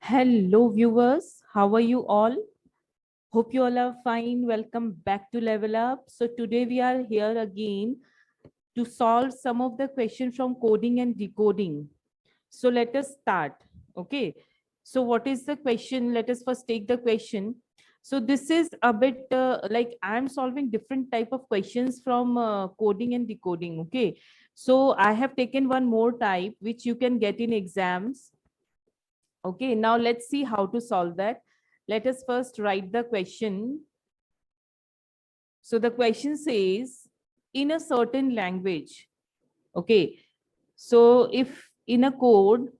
Hello, viewers. How are you all? Hope you all are fine. Welcome back to Level Up. So today we are here again to solve some of the questions from coding and decoding. So let us start. Okay. So what is the question? Let us first take the question. So this is a bit like I'm solving different type of questions from coding and decoding. Okay. So I have taken one more type which you can get in exams. Okay, now let's see how to solve that. Let us first write the question. So the question says, in a certain language. Okay, so if in a code,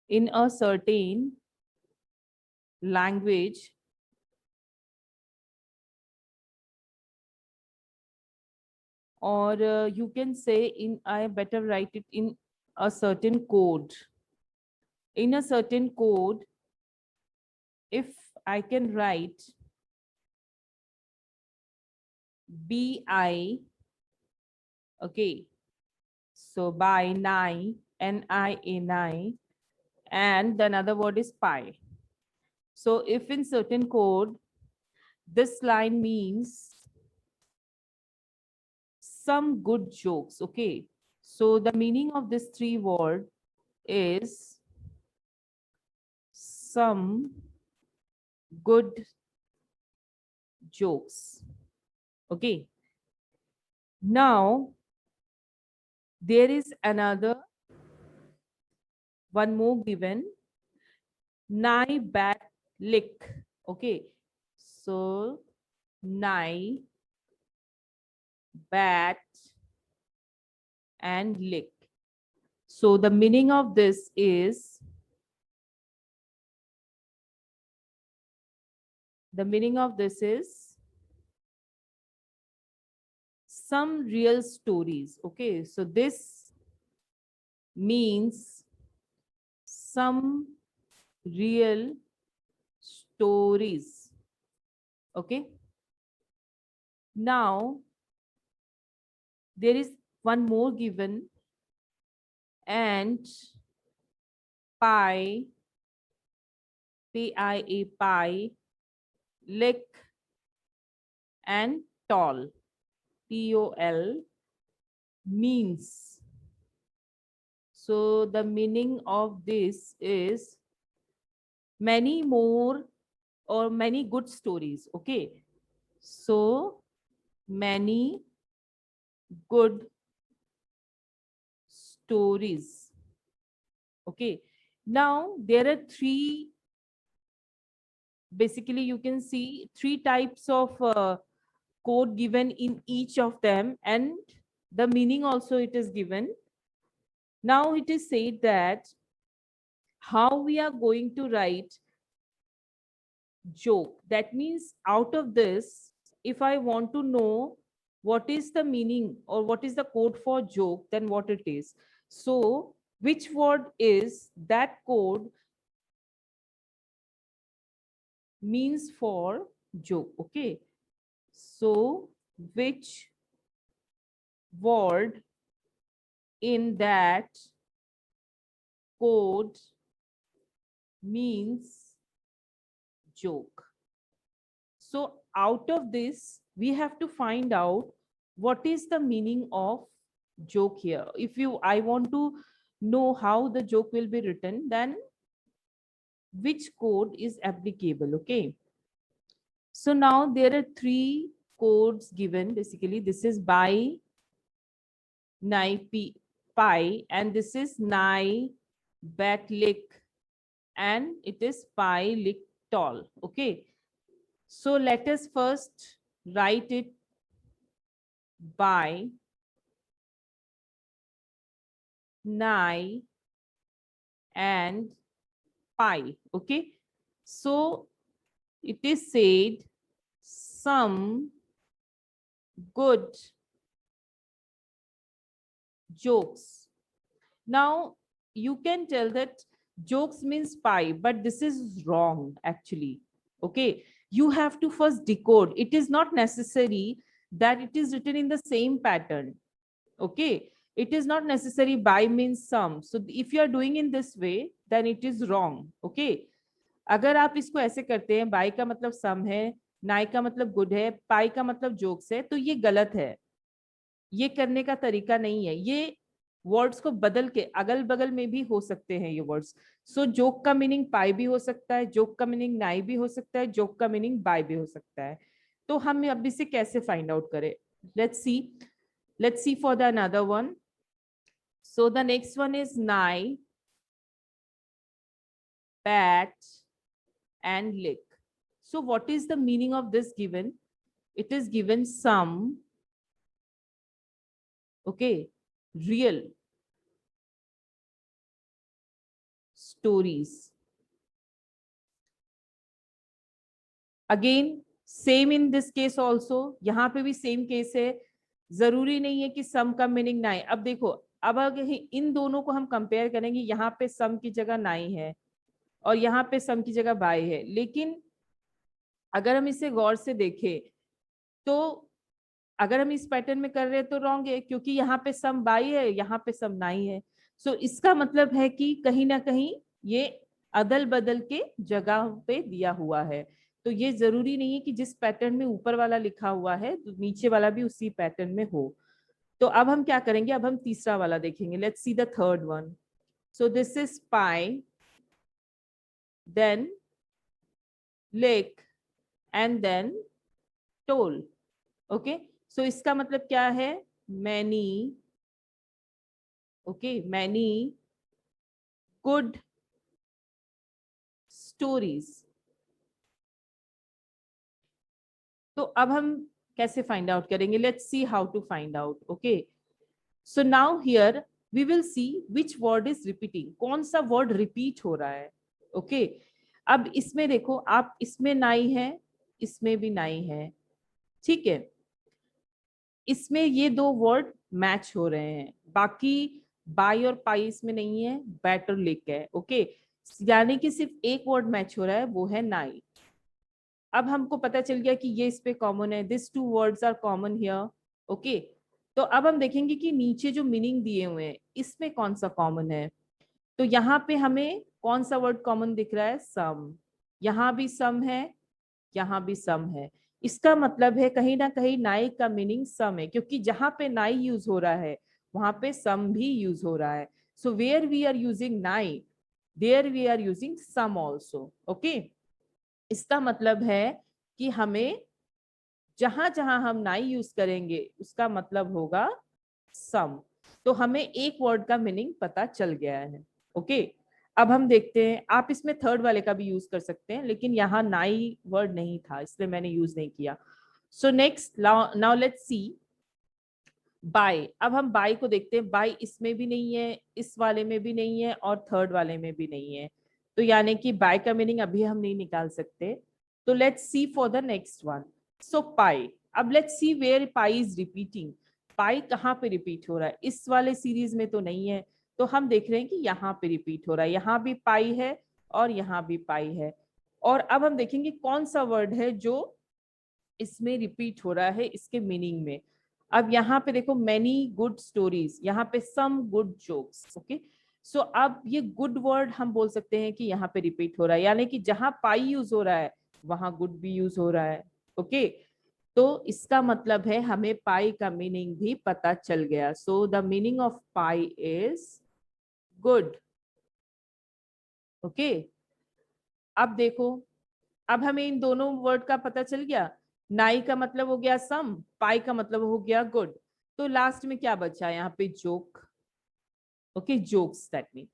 in a certain language, or you can say I better write it in a certain code. In a certain code, if I can write BI, okay, so by NIA, NIA, and the another word is pi. So if in certain code, this line means some good jokes, okay? So the meaning of this three word is some good jokes, okay? Now, there is another one more given, nai bat lick, okay? So nai bat and lick. So the meaning of this is some real stories. Okay, so this means some real stories. Okay, now there is one more given, and pi, pia, pi, lick, and tall, tol, means. So the meaning of this is many more or many good stories. Okay, so many good stories. Okay, now there are three, basically you can see three types of code given in each of them, and the meaning also it is given. Now it is said that how we are going to write joke. That means out of this, if I want to know what is the meaning or what is the code for joke, then what it is. So which word is that code means for joke? Okay, so which word in that code means joke? So out of this, we have to find out what is the meaning of joke here. If I want to know how the joke will be written, then which code is applicable? Okay, so now there are three codes given. Basically, this is by nai pi, and this is nai bat lick, and it is pi lick tall. Okay, so let us first write it by nai and pi. Okay, so it is said some good jokes. Now you can tell that jokes means pi, but this is wrong actually. Okay, you have to first decode. It is not necessary that it is written in the same pattern. Okay, it is not necessary by means some. So if you are doing in this way, then it is wrong. Okay, अगर आप इसको ऐसे करते हैं, bye का मतलब सम है, नाई का मतलब गुड है, पाई का मतलब जोक्स है, तो ये गलत है. ये करने का तरीका नहीं है. ये वर्ड्स को बदल के अगल बगल में भी हो सकते हैं ये वर्ड्स. सो जोक का मीनिंग पाई भी हो सकता है, जोक का मीनिंग नाई भी हो सकता है, जोक का मीनिंग बाय भी हो सकता है. तो हम अब इसे कैसे फाइंड आउट करें? Let's see for the another one. So the next one is नाई, bat and lick. So what is the meaning of this given? It is given some, okay, real stories. Again, same in this case also. यहाँ पे भी same case है. जरूरी नहीं है कि सम का मीनिंग नाई. अब देखो, अब अगर इन दोनों को हम कंपेयर करेंगे, यहाँ पे सम की जगह नाई है और यहाँ पे सम की जगह बाय है. लेकिन अगर हम इसे गौर से देखें तो अगर हम इस पैटर्न में कर रहे हैं तो रॉन्ग है, क्योंकि यहाँ पे सम बाई है, यहाँ पे सम नाई है. सो इसका मतलब है कि कहीं ना कहीं ये अदल बदल के जगह पे दिया हुआ है. तो ये जरूरी नहीं है कि जिस पैटर्न में ऊपर वाला लिखा हुआ है तो नीचे वाला भी उसी पैटर्न में हो. तो अब हम क्या करेंगे, अब हम तीसरा वाला देखेंगे. Let's see the third one. So this is pie, then lake and then toll. Okay, so इसका मतलब क्या है? Many. Okay, many good stories. तो अब हम कैसे फाइंड आउट करेंगे? Let's see how to find out. Okay, so now here we will see which word is repeating. कौन सा वर्ड रिपीट हो रहा है? ओके, अब इसमें देखो, आप इसमें नाई है, इसमें भी नाई है. ठीक है, इसमें ये दो वर्ड मैच हो रहे हैं, बाकी बाई और पाई इसमें नहीं है, बैट और लिक है. ओके, यानी कि सिर्फ एक वर्ड मैच हो रहा है, वो है नाई. अब हमको पता चल गया कि ये इस पे कॉमन है. This two words are common here. Okay, तो अब हम देखेंगे कि नीचे जो मीनिंग दिए हुए हैं इसमें कौन सा कॉमन है. तो यहाँ पे हमें कौन सा वर्ड कॉमन दिख रहा है? सम. यहाँ भी सम है, यहाँ भी सम है. इसका मतलब है कहीं ना कहीं नाई का मीनिंग सम है, क्योंकि जहां पे नाई यूज हो रहा है वहां पे सम भी यूज हो रहा है. So where we are using nigh, there we are using some also. Okay, इसका मतलब है कि हमें जहां जहां हम नाई यूज करेंगे उसका मतलब होगा सम. तो हमें एक वर्ड का मीनिंग पता चल गया है. ओके, अब हम देखते हैं, आप इसमें थर्ड वाले का भी यूज कर सकते हैं, लेकिन यहाँ नाई वर्ड नहीं था इसलिए मैंने यूज नहीं किया. So next, now let's see by. अब हम बाय को देखते हैं. बाय इसमें भी नहीं है, इस वाले में भी नहीं है और थर्ड वाले में भी नहीं है. तो यानी कि बाय का मीनिंग अभी हम नहीं निकाल सकते. तो let's see for the next one. So pie. अब let's see where pie is repeating. Pie कहाँ पे रिपीट हो रहा है? इस वाले सीरीज में तो नहीं है, तो हम देख रहे हैं कि यहाँ पे रिपीट हो रहा है. यहाँ भी पाई है और यहाँ भी पाई है. और अब हम देखेंगे कौन सा वर्ड है जो इसमें रिपीट हो रहा है इसके मीनिंग में. अब यहाँ पे देखो, मैनी गुड स्टोरीज, यहाँ पे सम गुड जोक्स. ओके, सो अब ये गुड वर्ड हम बोल सकते हैं कि यहाँ पे रिपीट हो रहा है, यानी कि जहां पाई यूज हो रहा है वहां गुड भी यूज हो रहा है. ओके, तो इसका मतलब है हमें पाई का मीनिंग भी पता चल गया. So the meaning of pi is good. Okay, अब देखो, अब हमें इन दोनों वर्ड का पता चल गया. नाई का मतलब हो गया सम, पाई का मतलब हो गया गुड. तो लास्ट में क्या बचा? यहाँ पे joke. Okay, jokes that mean.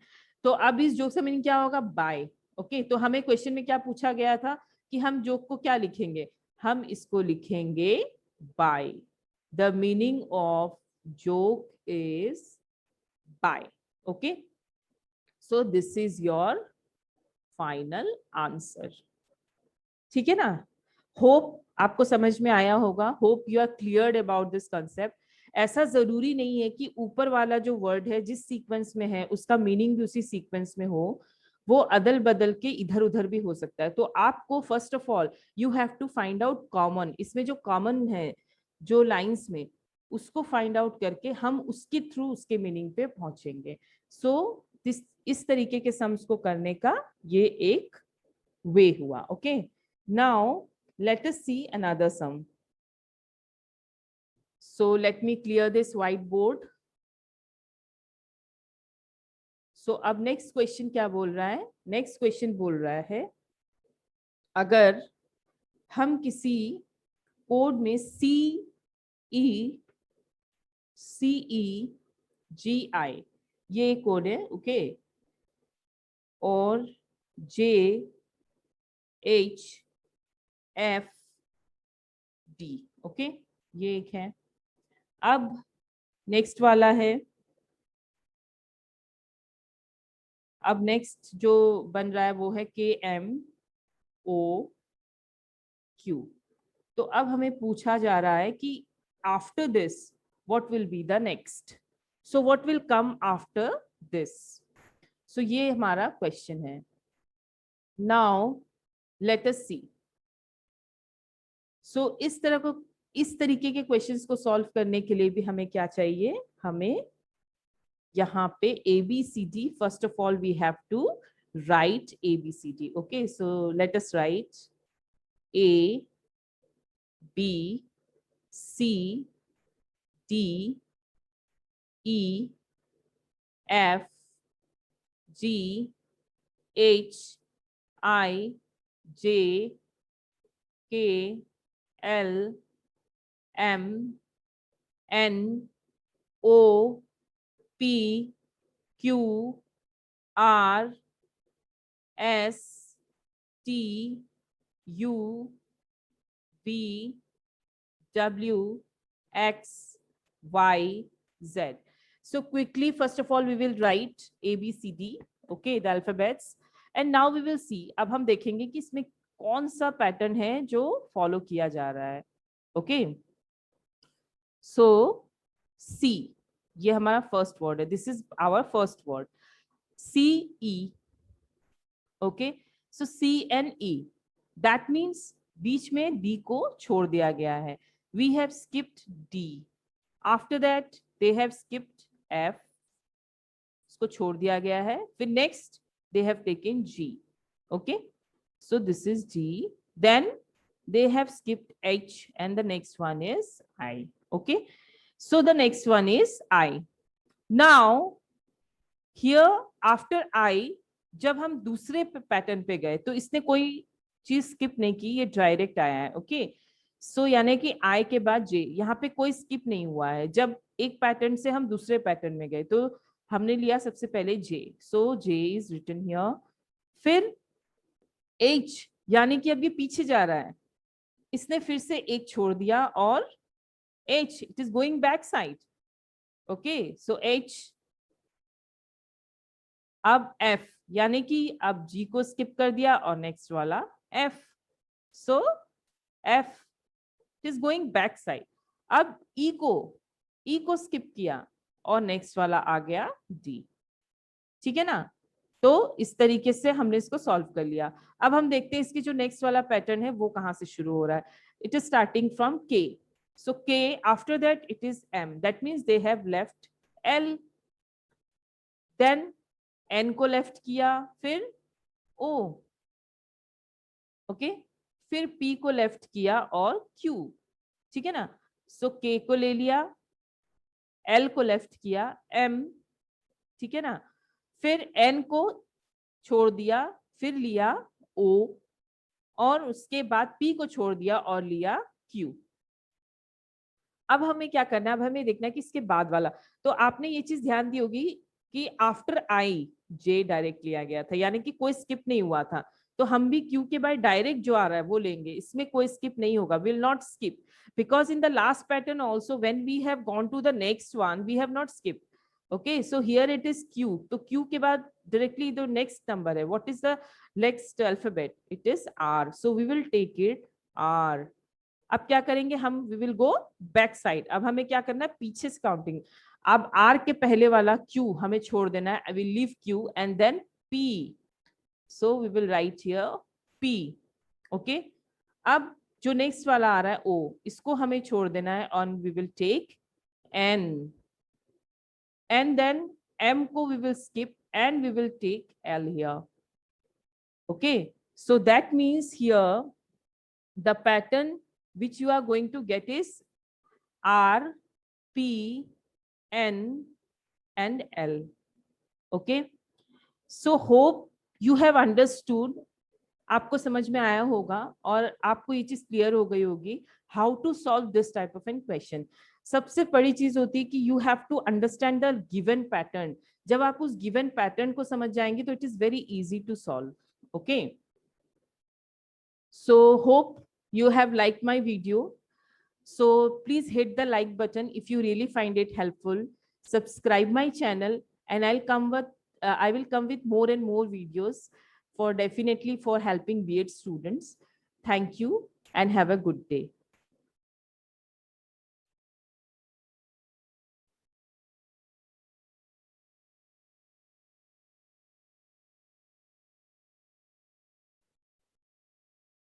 तो अब इस जोक का मीनिंग क्या होगा? बाय. ओके, तो हमें क्वेश्चन में क्या पूछा गया था कि हम जोक को क्या लिखेंगे? हम इसको लिखेंगे by. The meaning of joke is by. Okay, so this is your final answer. ठीक है ना? होप आपको समझ में आया होगा. Hope you are cleared about this concept. ऐसा जरूरी नहीं है कि ऊपर वाला जो वर्ड है जिस सीक्वेंस में है उसका मीनिंग भी उसी सीक्वेंस में हो. वो अदल बदल के इधर उधर भी हो सकता है. तो आपको first of all you have to find out common. इसमें जो कॉमन है जो लाइंस में, उसको फाइंड आउट करके हम उसके थ्रू उसके मीनिंग पे पहुंचेंगे. सो दिस इस तरीके के सम्स को करने का ये एक वे हुआ. Okay, now let us see another sum. So let me clear this whiteboard. So अब नेक्स्ट क्वेश्चन क्या बोल रहा है? नेक्स्ट क्वेश्चन बोल रहा है अगर हम किसी कोड में CEGI ये कोड है, ओके, और JHFD, ओके, ये एक है. अब नेक्स्ट वाला है, अब नेक्स्ट जो बन रहा है वो है KMOQ. तो अब हमें पूछा जा रहा है कि after this what will be the next. So what will come after this. So ये हमारा क्वेश्चन है. नाउ लेट अस सी. सो इस तरीके के क्वेश्चंस को सॉल्व करने के लिए भी हमें क्या चाहिए? हमें यहाँ पे ABCD, first of all we have to write ABCD. Okay, so let us write A B C D E F G H I J K L M N O P Q R S T U V W X Y Z. So quickly, first of all, we will write ABCD, okay, the alphabets, and now we will see. अब हम देखेंगे कि इसमें कौन सा pattern है जो follow किया जा रहा है. ओके, सो C ये हमारा फर्स्ट वर्ड है. This is our first word CE. Okay, so CNE, that means बीच में D को छोड़ दिया गया है. We have skipped D. After that, they have skipped F. इसको छोड़ दिया गया है. फिर next, they have taken G. Okay, so this is G. Then they have skipped H, and the next one is I. Okay, so the next one is I. Now, here after I, जब हम दूसरे pattern पे गए तो इसने कोई चीज skip नहीं की, ये डायरेक्ट आया है. ओके, सो यानी कि I के बाद J, यहाँ पे कोई स्किप नहीं हुआ है. जब एक पैटर्न से हम दूसरे पैटर्न में गए तो हमने लिया सबसे पहले J. So J is written here. फिर H, यानी कि अब ये पीछे जा रहा है, इसने फिर से एक छोड़ दिया और H, it is going back side. Okay, so H. अब F, यानी कि अब G को स्किप कर दिया और नेक्स्ट वाला F. So F is going back side. अब E को स्किप किया और नेक्स्ट वाला आ गया D. ठीक है ना? तो इस तरीके से हमने इसको सॉल्व कर लिया. अब हम देखते हैं इसकी जो नेक्स्ट वाला पैटर्न है वो कहां से शुरू हो रहा है. It is starting from K. So K, after that it is M. That means they have left L. Then N को लेफ्ट किया, फिर O. ओके, फिर P को लेफ्ट किया और Q. ठीक है ना? सो K को ले लिया, L को लेफ्ट किया, M. ठीक है ना? फिर N को छोड़ दिया, फिर लिया O, और उसके बाद P को छोड़ दिया और लिया Q. अब हमें क्या करना है? अब हमें देखना है कि इसके बाद वाला. तो आपने ये चीज ध्यान दी होगी कि आफ्टर I J डायरेक्ट लिया गया था, यानी कि कोई स्किप नहीं हुआ था. तो हम भी Q के बाद डायरेक्ट जो आ रहा है वो लेंगे, इसमें कोई स्किप नहीं होगा. Will not skip, because in the last pattern also when we have gone to the next one we have not skip. Okay, so here it is Q. तो Q के बाद डायरेक्टली जो नेक्स्ट नंबर है, what is the next alphabet? It is R. So we will take it R. अब क्या करेंगे हम? We will go back side. अब हमें क्या करना है? पीछे से काउंटिंग. अब R के पहले वाला Q हमें छोड़ देना है. I will leave Q and then P. So we will write here P. Okay, अब जो नेक्स्ट वाला आ रहा है O, इसको हमें छोड़ देना है और we will take N. And then M को we will skip and we will take L here. Okay, so that means here the pattern which you are going to get is R, P, N and L. Okay, so hope you have understood. आपको समझ में आया होगा और आपको ये चीज clear हो गई होगी how to solve this type of an question. सबसे बड़ी चीज होती है कि you have to understand the given pattern. जब आप उस गिवन पैटर्न को समझ जाएंगे तो it is very easy to solve. Okay, so hope you have liked my video. So please hit the like button if you really find it helpful. Subscribe my channel and I will come with more and more videos for definitely for helping B.Ed students. Thank you and have a good day.